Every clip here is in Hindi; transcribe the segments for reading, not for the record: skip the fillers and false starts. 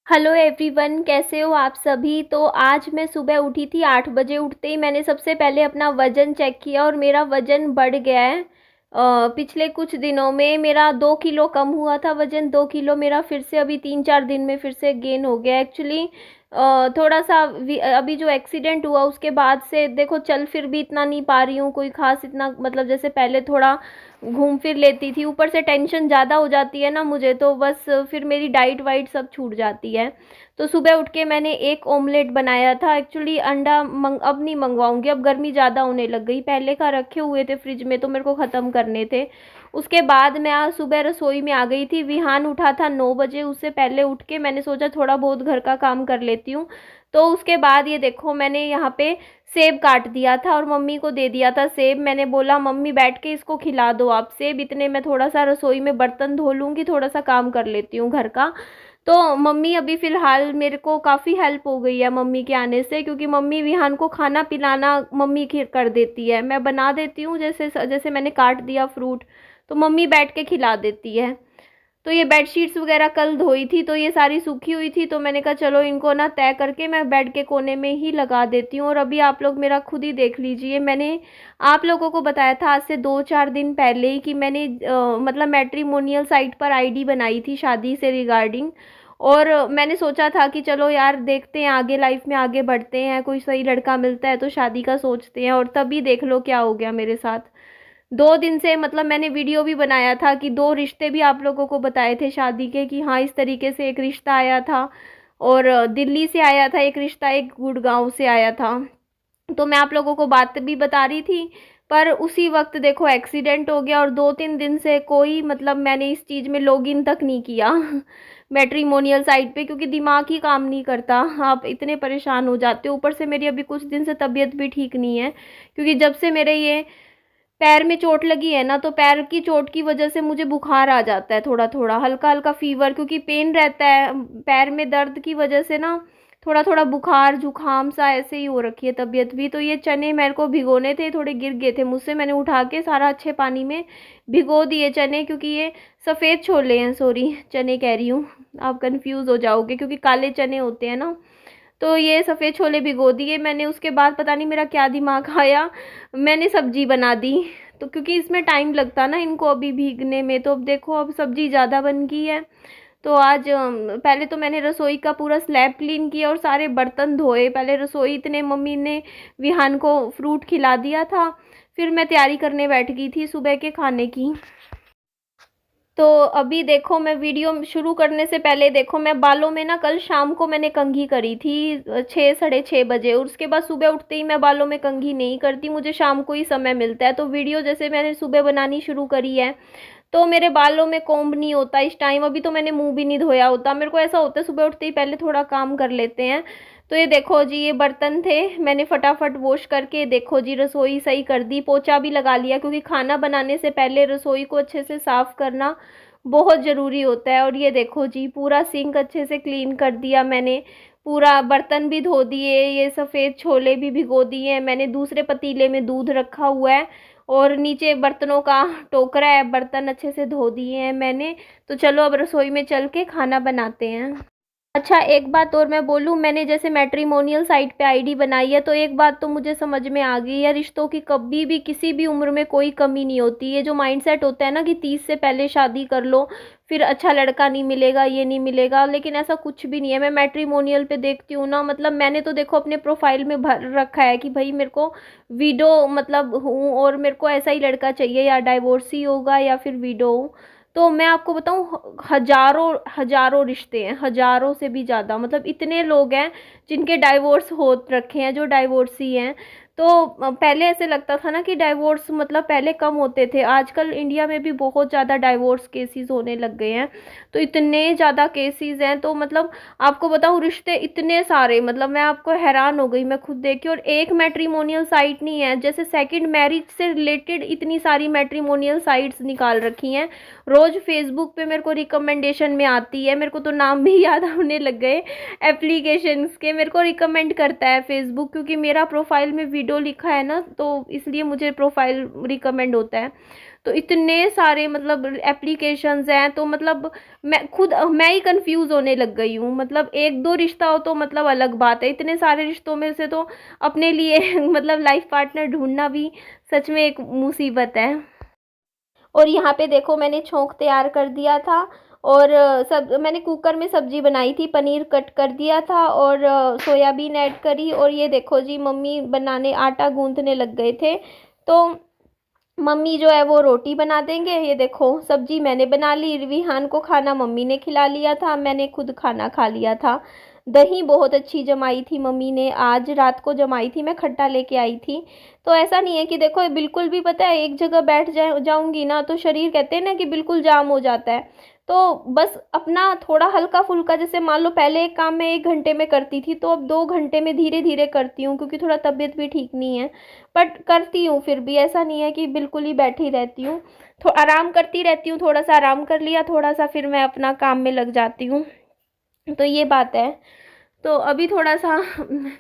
हेलो एवरीवन, कैसे हो आप सभी। तो आज मैं सुबह उठी थी 8 बजे। उठते ही मैंने सबसे पहले अपना वज़न चेक किया और मेरा वज़न बढ़ गया है। पिछले कुछ दिनों में मेरा 2 किलो कम हुआ था वज़न। 2 किलो मेरा फिर से अभी 3-4 दिन में फिर से गेन हो गया एक्चुअली। थोड़ा सा अभी जो एक्सीडेंट हुआ उसके बाद से देखो चल फिर भी इतना नहीं पा रही हूँ, कोई खास इतना मतलब जैसे पहले थोड़ा घूम फिर लेती थी। ऊपर से टेंशन ज़्यादा हो जाती है ना मुझे, तो बस फिर मेरी डाइट वाइट सब छूट जाती है। तो सुबह उठ के मैंने एक ऑमलेट बनाया था एक्चुअली। अंडा अब नहीं मंगवाऊंगी, अब गर्मी ज़्यादा होने लग गई। पहले का रखे हुए थे फ्रिज में तो मेरे को ख़त्म करने थे। उसके बाद मैं आज सुबह रसोई में आ गई थी। विहान उठा था 9 बजे। उससे पहले उठ के मैंने सोचा थोड़ा बहुत घर का काम कर लेती हूँ। तो उसके बाद ये देखो मैंने यहाँ पे सेब काट दिया था और मम्मी को दे दिया था सेब। मैंने बोला मम्मी बैठ के इसको खिला दो आप सेब। इतने मैं थोड़ा सा रसोई में बर्तन धो लूँगी, थोड़ा सा काम कर लेती हूँ घर का। तो मम्मी अभी फ़िलहाल मेरे को काफ़ी हेल्प हो गई है मम्मी के आने से, क्योंकि मम्मी विहान को खाना पिलाना मम्मी कर देती है। मैं बना देती हूँ, जैसे जैसे मैंने काट दिया फ्रूट तो मम्मी बैठ के खिला देती है। तो ये बेडशीट्स वगैरह कल धोई थी तो ये सारी सूखी हुई थी, तो मैंने कहा चलो इनको ना तय करके मैं बेड के कोने में ही लगा देती हूँ। और अभी आप लोग मेरा खुद ही देख लीजिए, मैंने आप लोगों को बताया था आज से 2-4 दिन पहले ही कि मैंने मतलब मैट्रिमोनियल साइट पर आईडी बनाई थी शादी से रिगार्डिंग। और मैंने सोचा था कि चलो यार देखते हैं आगे लाइफ में आगे बढ़ते हैं, कोई सही लड़का मिलता है तो शादी का सोचते हैं। और तभी देख लो क्या हो गया मेरे साथ। 2 दिन से मतलब मैंने वीडियो भी बनाया था कि 2 रिश्ते भी आप लोगों को बताए थे शादी के, कि हाँ इस तरीके से एक रिश्ता आया था और दिल्ली से आया था एक रिश्ता, एक गुड़गांव से आया था। तो मैं आप लोगों को बात भी बता रही थी, पर उसी वक्त देखो एक्सीडेंट हो गया और 2-3 दिन से कोई मतलब मैंने इस चीज़ में लॉगिन तक नहीं किया मैट्रिमोनियल साइट पे, क्योंकि दिमाग ही काम नहीं करता। आप इतने परेशान हो जाते हो। ऊपर से मेरी अभी कुछ दिन से तबीयत भी ठीक नहीं है, क्योंकि जब से मेरे ये पैर में चोट लगी है ना, तो पैर की चोट की वजह से मुझे बुखार आ जाता है, थोड़ा थोड़ा हल्का हल्का फीवर, क्योंकि पेन रहता है पैर में, दर्द की वजह से ना थोड़ा थोड़ा बुखार जुकाम सा ऐसे ही हो रखी है तबीयत भी। तो ये चने मेरे को भिगोने थे, थोड़े गिर गए थे मुझसे, मैंने उठा के सारा अच्छे पानी में भिगो दिए चने, क्योंकि ये सफ़ेद छोले हैं, सॉरी चने कह रही हूँ, आप कंफ्यूज हो जाओगे क्योंकि काले चने होते हैं ना। तो ये सफ़ेद छोले भिगो दिए मैंने। उसके बाद पता नहीं मेरा क्या दिमाग आया, मैंने सब्जी बना दी। तो क्योंकि इसमें टाइम लगता ना इनको अभी भीगने में, तो अब देखो अब सब्जी ज़्यादा बन गई है। तो आज पहले तो मैंने रसोई का पूरा स्लैब क्लीन किया और सारे बर्तन धोए। पहले रसोई, इतने मम्मी ने विहान को फ्रूट खिला दिया था, फिर मैं तैयारी करने बैठ गई थी सुबह के खाने की। तो अभी देखो मैं वीडियो शुरू करने से पहले देखो, मैं बालों में ना कल शाम को मैंने कंघी करी थी 6-6:30 बजे, और उसके बाद सुबह उठते ही मैं बालों में कंघी नहीं करती, मुझे शाम को ही समय मिलता है। तो वीडियो जैसे मैंने सुबह बनानी शुरू करी है तो मेरे बालों में कोम्ब नहीं होता इस टाइम। अभी तो मैंने मुंह भी नहीं धोया होता, मेरे को ऐसा होता है सुबह उठते ही पहले थोड़ा काम कर लेते हैं। तो ये देखो जी, ये बर्तन थे मैंने फटाफट वॉश करके देखो जी रसोई सही कर दी, पोछा भी लगा लिया, क्योंकि खाना बनाने से पहले रसोई को अच्छे से साफ़ करना बहुत ज़रूरी होता है। और ये देखो जी पूरा सिंक अच्छे से क्लीन कर दिया मैंने, पूरा बर्तन भी धो दिए, ये सफ़ेद छोले भी भिगो दिए हैं मैंने। दूसरे पतीले में दूध रखा हुआ है और नीचे बर्तनों का टोकरा है, बर्तन अच्छे से धो दिए हैं मैंने। तो चलो अब रसोई में चल के खाना बनाते हैं। अच्छा एक बात और मैं बोलूँ, मैंने जैसे मैट्रिमोनियल साइट पे आईडी बनाई है तो एक बात तो मुझे समझ में आ गई है, रिश्तों की कभी भी किसी भी उम्र में कोई कमी नहीं होती। ये जो माइंडसेट होता है ना कि 30 से पहले शादी कर लो फिर अच्छा लड़का नहीं मिलेगा, ये नहीं मिलेगा, लेकिन ऐसा कुछ भी नहीं है। मैं मैट्रिमोनियल पे देखती हूँ ना, मतलब मैंने तो देखो अपने प्रोफाइल में भर रखा है कि भाई मेरे को विडो मतलब हूँ और मेरे को ऐसा ही लड़का चाहिए, या डाइवोर्सी होगा या फिर विडो। तो मैं आपको बताऊं हजारों हजारों रिश्ते हैं, हजारों से भी ज़्यादा, मतलब इतने लोग हैं जिनके डाइवोर्स हो रखे हैं, जो डाइवोर्सी हैं। तो पहले ऐसे लगता था ना कि डाइवोर्स मतलब पहले कम होते थे, आजकल इंडिया में भी बहुत ज़्यादा डाइवोर्स केसेस होने लग गए हैं। तो इतने ज़्यादा केसेस हैं, तो मतलब आपको बताऊं रिश्ते इतने सारे, मतलब मैं आपको हैरान हो गई मैं खुद देख के। और एक मैट्रिमोनियल साइट नहीं है, जैसे सेकंड मैरिज से रिलेटेड इतनी सारी मैट्रिमोनियल साइट्स निकाल रखी हैं। रोज़ फेसबुक पे मेरे को रिकमेंडेशन में आती है, मेरे को तो नाम भी याद होने लग गए एप्लीकेशंस के, मेरे को रिकमेंड करता है फेसबुक, क्योंकि मेरा प्रोफाइल में वीडियो लिखा है ना, तो इसलिए मुझे प्रोफाइल रिकमेंड होता है। तो इतने सारे मतलब एप्लीकेशंस हैं, तो मतलब मैं ही कंफ्यूज होने लग गई हूँ। मतलब एक दो रिश्ता हो तो मतलब अलग बात है, इतने सारे रिश्तों में से तो अपने लिए मतलब लाइफ पार्टनर ढूंढना भी सच में एक मुसीबत है। और यहाँ पे देखो मैंने छोंक तैयार कर दिया था, और सब मैंने कुकर में सब्जी बनाई थी, पनीर कट कर दिया था और सोयाबीन ऐड करी। और ये देखो जी मम्मी बनाने आटा गूंथने लग गए थे, तो मम्मी जो है वो रोटी बना देंगे। ये देखो सब्जी मैंने बना ली, रिहान को खाना मम्मी ने खिला लिया था, मैंने खुद खाना खा लिया था। दही बहुत अच्छी जमाई थी मम्मी ने, आज रात को जमाई थी, मैं खट्टा लेके आई थी। तो ऐसा नहीं है कि देखो बिल्कुल भी, पता है एक जगह बैठ जाऊंगी ना तो शरीर कहते हैं ना कि बिल्कुल जाम हो जाता है। तो बस अपना थोड़ा हल्का फुल्का, जैसे मान लो पहले एक काम मैं 1 घंटे में करती थी, तो अब 2 घंटे में धीरे धीरे करती हूँ, क्योंकि थोड़ा तबीयत भी ठीक नहीं है। बट करती हूँ फिर भी, ऐसा नहीं है कि बिल्कुल ही बैठी रहती हूँ। तो आराम करती रहती हूँ, थोड़ा सा आराम कर लिया, थोड़ा सा फिर मैं अपना काम में लग जाती हूँ। तो ये बात है। तो अभी थोड़ा सा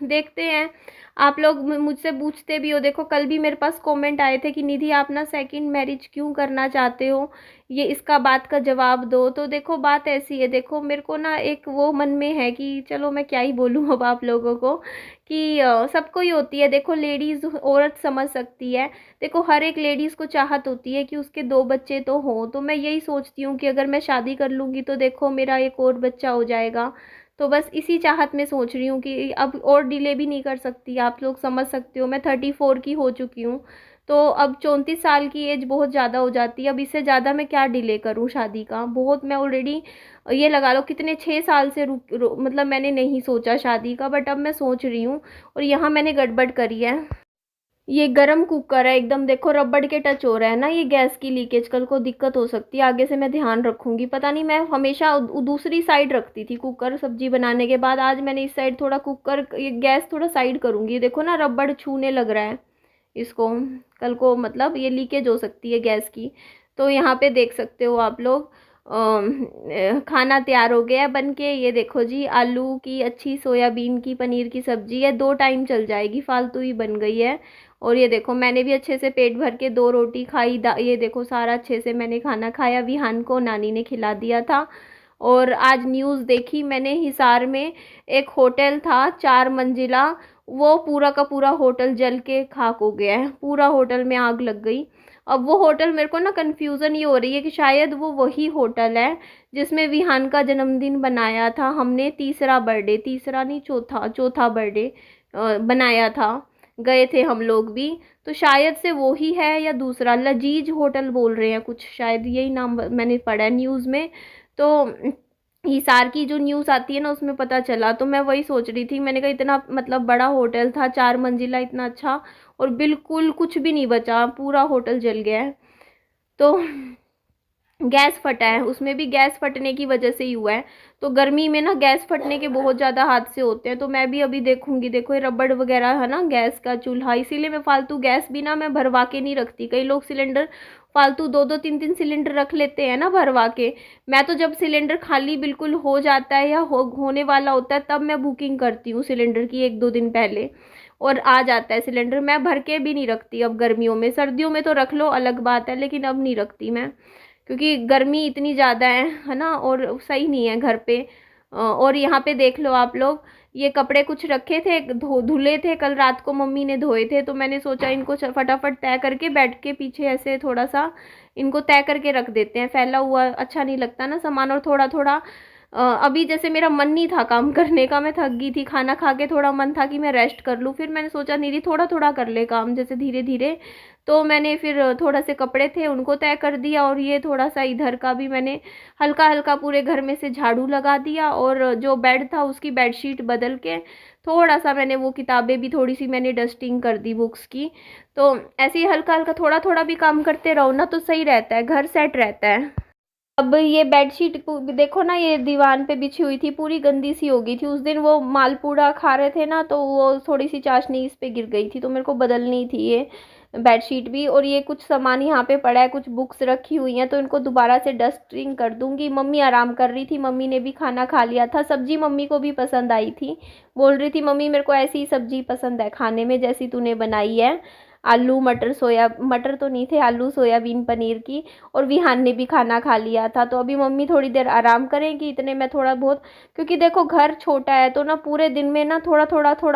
देखते हैं। आप लोग मुझसे पूछते भी हो, देखो कल भी मेरे पास कमेंट आए थे कि निधि आप ना सेकंड मैरिज क्यों करना चाहते हो, ये इसका बात का जवाब दो। तो देखो बात ऐसी है, देखो मेरे को ना एक वो मन में है कि चलो मैं क्या ही बोलूँ अब आप लोगों को, कि सबको ही होती है। देखो लेडीज, औरत समझ सकती है। देखो हर एक लेडीज को चाहत होती है कि उसके 2 बच्चे तो हों। तो मैं यही सोचती हूँ कि अगर मैं शादी कर लूँगी तो देखो मेरा एक और बच्चा हो जाएगा। तो बस इसी चाहत में सोच रही हूँ कि अब और डिले भी नहीं कर सकती, आप लोग समझ सकते हो। मैं 34 की हो चुकी हूँ, तो अब 34 साल की एज बहुत ज़्यादा हो जाती है। अब इससे ज़्यादा मैं क्या डिले करूँ शादी का, बहुत मैं ऑलरेडी ये लगा लो कितने 6 साल से मतलब मैंने नहीं सोचा शादी का, बट अब मैं सोच रही हूँ। और यहाँ मैंने गड़बड़ करी है। ये गरम कुकर है एकदम, देखो रबड़ के टच हो रहा है ना, ये गैस की लीकेज, कल को दिक्कत हो सकती है। आगे से मैं ध्यान रखूंगी। पता नहीं, मैं हमेशा दूसरी साइड रखती थी कुकर सब्जी बनाने के बाद, आज मैंने इस साइड थोड़ा कुकर, ये गैस थोड़ा साइड करूंगी। देखो ना रबड़ छूने लग रहा है इसको, कल को मतलब ये लीकेज हो सकती है गैस की। तो यहाँ पे देख सकते हो आप लोग, खाना तैयार हो गया है बन के। ये देखो जी आलू की अच्छी सोयाबीन की पनीर की सब्जी है, 2 टाइम चल जाएगी, फालतू ही बन गई है। और ये देखो मैंने भी अच्छे से पेट भर के 2 रोटी खाई, ये देखो सारा अच्छे से मैंने खाना खाया। विहान को नानी ने खिला दिया था। और आज न्यूज़ देखी मैंने, हिसार में एक होटल था 4 मंजिला, वो पूरा का पूरा होटल जल के खाक हो गया है, पूरा होटल में आग लग गई। अब वो होटल, मेरे को ना कन्फ्यूज़न ये हो रही है कि शायद वो वही होटल है जिसमें विहान का जन्मदिन बनाया था हमने, तीसरा बर्थडे, तीसरा नहीं चौथा, चौथा बर्थडे बनाया था, गए थे हम लोग भी। तो शायद से वो ही है, या दूसरा लजीज होटल बोल रहे हैं कुछ, शायद यही नाम मैंने पढ़ा है न्यूज़ में। तो हिसार की जो न्यूज़ आती है ना उसमें पता चला। तो मैं वही सोच रही थी, मैंने कहा इतना मतलब बड़ा होटल था, 4 मंजिला, इतना अच्छा, और बिल्कुल कुछ भी नहीं बचा, पूरा होटल जल गया है। तो गैस फटा है, उसमें भी गैस फटने की वजह से ही हुआ है। तो गर्मी में ना गैस फटने के बहुत ज़्यादा हादसे होते हैं। तो मैं भी अभी देखूंगी, देखो ये रबड़ वगैरह है ना गैस का चूल्हा, इसीलिए मैं फालतू गैस भी ना मैं भरवा के नहीं रखती। कई लोग सिलेंडर फालतू 2-2 3-3 सिलेंडर रख लेते हैं ना भरवा के। मैं तो जब सिलेंडर खाली बिल्कुल हो जाता है या होने वाला होता है तब मैं बुकिंग करती हूँ सिलेंडर की 1-2 दिन पहले, और आ जाता है सिलेंडर। मैं भर के भी नहीं रखती अब गर्मियों में, सर्दियों में तो रख लो अलग बात है, लेकिन अब नहीं रखती मैं, क्योंकि गर्मी इतनी ज़्यादा है ना, और सही नहीं है घर पे। और यहाँ पे देख लो आप लोग, ये कपड़े कुछ रखे थे, धुले थे कल रात को, मम्मी ने धोए थे, तो मैंने सोचा इनको फटाफट तय करके बेड के पीछे ऐसे थोड़ा सा इनको तय करके रख देते हैं, फैला हुआ अच्छा नहीं लगता ना सामान। और थोड़ा थोड़ा अभी जैसे मेरा मन नहीं था काम करने का, मैं थक गई थी, खाना खा के थोड़ा मन था कि मैं रेस्ट कर लूँ, फिर मैंने सोचा निधि थोड़ा थोड़ा कर ले काम, जैसे धीरे धीरे। तो मैंने फिर थोड़ा से कपड़े थे उनको तय कर दिया, और ये थोड़ा सा इधर का भी मैंने हल्का हल्का पूरे घर में से झाड़ू लगा दिया, और जो बेड था उसकी बेडशीट बदल के थोड़ा सा मैंने वो किताबें भी थोड़ी सी मैंने डस्टिंग कर दी बुक्स की। तो ऐसे ही हल्का हल्का थोड़ा थोड़ा भी काम करते रहो ना तो सही रहता है, घर सेट रहता है। अब ये बेडशीट को देखो ना, ये दीवान पे बिछी हुई थी, पूरी गंदी सी हो गई थी। उस दिन वो मालपूड़ा खा रहे थे ना, तो वो थोड़ी सी चाशनी इस पे गिर गई थी, तो मेरे को बदलनी थी ये बेडशीट भी। और ये कुछ सामान यहाँ पे पड़ा है, कुछ बुक्स रखी हुई हैं, तो इनको दोबारा से डस्टिंग कर दूंगी। मम्मी आराम कर रही थी, मम्मी ने भी खाना खा लिया था। सब्जी मम्मी को भी पसंद आई थी, बोल रही थी मम्मी मेरे को ऐसी ही सब्जी पसंद है खाने में जैसी तूने बनाई है, आलू मटर सोया मटर तो नहीं थे, आलू सोयाबीन पनीर की। और विहान ने भी खाना खा लिया था। तो अभी मम्मी थोड़ी देर आराम करेंगी, इतने में थोड़ा बहुत, क्योंकि देखो घर छोटा है तो ना पूरे दिन में ना थोड़ा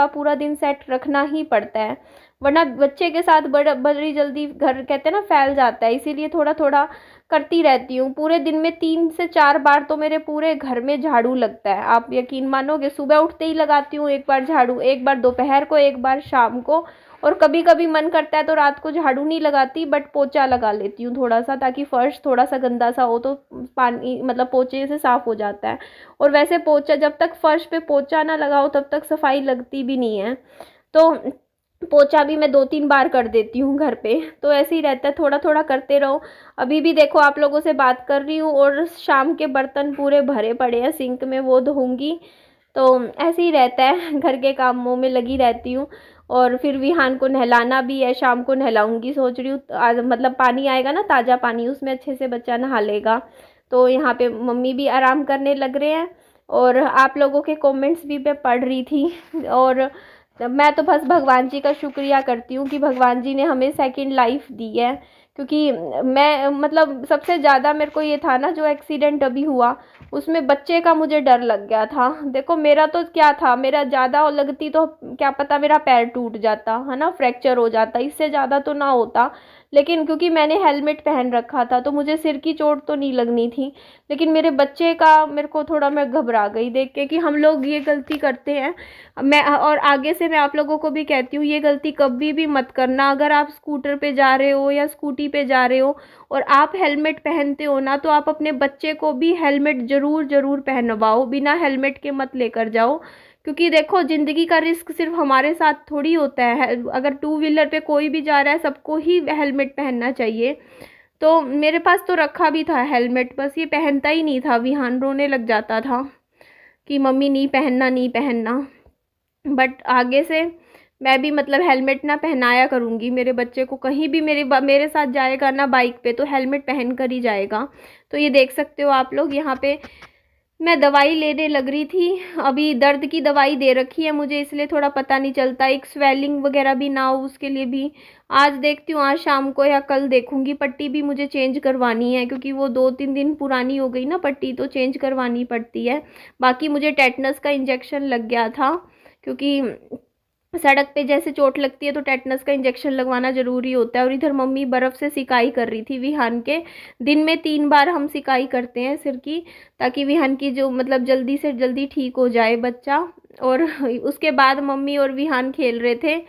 पूरा दिन सेट रखना ही पड़ता है, वरना बच्चे के साथ बड़ी जल्दी घर कहते हैं ना फैल जाता है। इसीलिए थोड़ा थोड़ा करती रहती हूँ। पूरे दिन में 3 से 4 बार तो मेरे पूरे घर में झाड़ू लगता है, आप यकीन मानोगे। सुबह उठते ही लगाती हूँ एक बार झाड़ू, एक बार दोपहर को, एक बार शाम को, और कभी कभी मन करता है तो रात को झाड़ू नहीं लगाती, बट पोछा लगा लेती हूँ थोड़ा सा, ताकि फर्श थोड़ा सा गंदा सा हो तो पानी मतलब पोछे से साफ हो जाता है। और वैसे पोछा, जब तक फर्श पे पोछा ना लगाओ तब तक सफाई लगती भी नहीं है। तो पोछा भी मैं 2-3 बार कर देती हूँ घर पे। तो ऐसे ही रहता है, थोड़ा थोड़ा करते रहो। अभी भी देखो आप लोगों से बात कर रही हूँ और शाम के बर्तन पूरे भरे पड़े हैं सिंक में, वो धोऊंगी। तो ऐसे ही रहता है, घर के कामों में लगी रहती हूँ। और फिर विहान को नहलाना भी है, शाम को नहलाऊंगी सोच रही हूँ। आज मतलब पानी आएगा ना ताज़ा पानी, उसमें अच्छे से बच्चा नहा लेगा। तो यहाँ पे मम्मी भी आराम करने लग रहे हैं। और आप लोगों के कमेंट्स भी मैं पढ़ रही थी। और मैं तो बस भगवान जी का शुक्रिया करती हूँ कि भगवान जी ने हमें सेकंड लाइफ दी है। क्योंकि मैं मतलब सबसे ज़्यादा मेरे को ये था ना, जो एक्सीडेंट अभी हुआ उसमें बच्चे का मुझे डर लग गया था। देखो मेरा तो क्या था, मेरा ज़्यादा लगती तो क्या पता मेरा पैर टूट जाता है ना, फ्रैक्चर हो जाता, इससे ज़्यादा तो ना होता। लेकिन क्योंकि मैंने हेलमेट पहन रखा था तो मुझे सिर की चोट तो नहीं लगनी थी। लेकिन मेरे बच्चे का मेरे को थोड़ा, मैं घबरा गई देख के कि हम लोग ये गलती करते हैं। मैं और आगे से मैं आप लोगों को भी कहती हूँ, ये गलती कभी भी मत करना। अगर आप स्कूटर पे जा रहे हो या स्कूटी पे जा रहे हो और आप हेलमेट पहनते हो ना, तो आप अपने बच्चे को भी हेलमेट ज़रूर ज़रूर पहनवाओ, बिना हेलमेट के मत लेकर जाओ। क्योंकि देखो ज़िंदगी का रिस्क सिर्फ हमारे साथ थोड़ी होता है। अगर टू व्हीलर पे कोई भी जा रहा है, सबको ही हेलमेट पहनना चाहिए। तो मेरे पास तो रखा भी था हेलमेट, बस ये पहनता ही नहीं था। विहान रोने लग जाता था कि मम्मी नहीं पहनना नहीं पहनना। बट आगे से मैं भी मतलब हेलमेट ना पहनाया करूँगी मेरे बच्चे को। कहीं भी मेरे साथ जाएगा ना बाइक पे तो हेलमेट पहन कर ही जाएगा। तो ये देख सकते हो आप लोग, यहाँ पे मैं दवाई लेने लग रही थी। अभी दर्द की दवाई दे रखी है मुझे, इसलिए थोड़ा पता नहीं चलता, एक स्वेलिंग वगैरह भी ना हो उसके लिए भी। आज देखती हूँ, आज शाम को या कल देखूंगी। पट्टी भी मुझे चेंज करवानी है, क्योंकि वो 2-3 दिन पुरानी हो गई ना पट्टी, तो चेंज करवानी पड़ती है। बाकी मुझे टेटनस का इंजेक्शन लग गया था, क्योंकि सड़क पे जैसे चोट लगती है तो टेटनस का इंजेक्शन लगवाना ज़रूरी होता है। और इधर मम्मी बर्फ़ से सिकाई कर रही थी विहान के। दिन में 3 बार हम सिकाई करते हैं सिर की, ताकि विहान की जो मतलब जल्दी से जल्दी ठीक हो जाए बच्चा। और उसके बाद मम्मी और विहान खेल रहे थे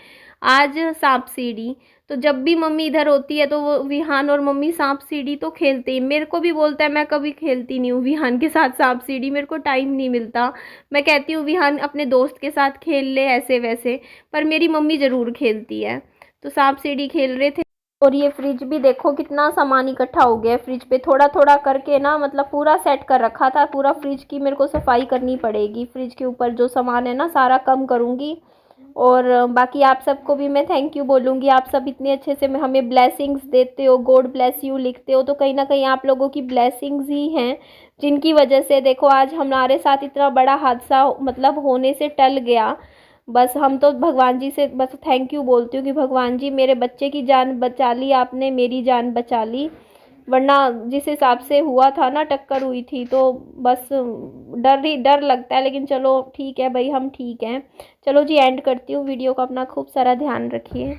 आज सांप सीढ़ी। तो जब भी मम्मी इधर होती है तो वो विहान और मम्मी सांप सीढ़ी तो खेलते ही। मेरे को भी बोलता है, मैं कभी खेलती नहीं हूँ विहान के साथ सांप सीढ़ी, मेरे को टाइम नहीं मिलता। मैं कहती हूँ विहान अपने दोस्त के साथ खेल ले ऐसे वैसे, पर मेरी मम्मी ज़रूर खेलती है। तो सांप सीढ़ी खेल रहे थे। और ये फ्रिज भी देखो कितना सामान इकट्ठा हो गया है फ्रिज पे, थोड़ा थोड़ा करके ना, मतलब पूरा सेट कर रखा था। पूरा फ्रिज की मेरे को सफाई करनी पड़ेगी, फ्रिज के ऊपर जो सामान है ना सारा कम करूँगी। और बाकी आप सबको भी मैं थैंक यू बोलूँगी। आप सब इतने अच्छे से हमें ब्लेसिंग्स देते हो, गॉड ब्लेस यू लिखते हो, तो कहीं ना कहीं आप लोगों की ब्लेसिंग्स ही हैं जिनकी वजह से देखो आज हमारे साथ इतना बड़ा हादसा मतलब होने से टल गया। बस हम तो भगवान जी से बस थैंक यू बोलती हूँ कि भगवान जी मेरे बच्चे की जान बचा ली आपने, मेरी जान बचा ली। वरना जिस हिसाब से हुआ था ना, टक्कर हुई थी, तो बस डर ही डर लगता है। लेकिन चलो ठीक है भाई, हम ठीक हैं। चलो जी, एंड करती हूँ वीडियो को। अपना खूब सारा ध्यान रखिए।